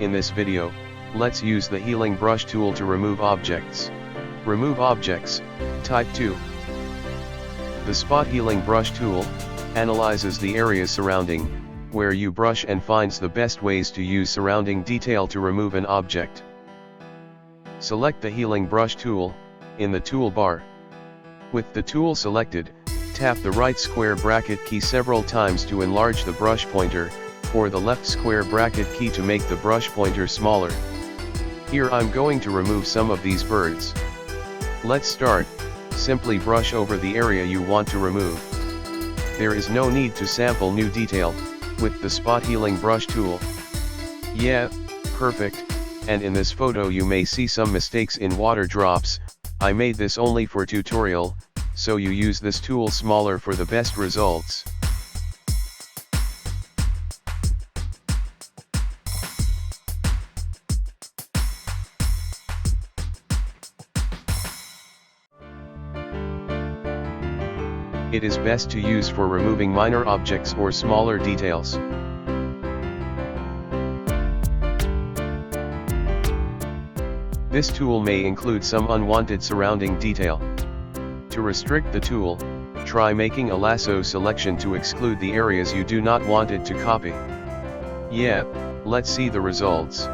In this video, let's use the healing brush tool to remove objects. Remove objects, type 2. The spot healing brush tool analyzes the areas surrounding where you brush and finds the best ways to use surrounding detail to remove an object. Select the healing brush tool in the toolbar. With the tool selected, tap the right square bracket key several times to enlarge the brush pointer, or the left square bracket key to make the brush pointer smaller. Here I'm going to remove some of these birds. Let's start. Simply brush over the area you want to remove. There is no need to sample new detail with the spot healing brush tool. Yeah, perfect. And in this photo you may see some mistakes in water drops. I made this only for tutorial, so you use this tool smaller for the best results. It is best to use for removing minor objects or smaller details. This tool may include some unwanted surrounding detail. To restrict the tool, try making a lasso selection to exclude the areas you do not want it to copy. Yeah, let's see the results.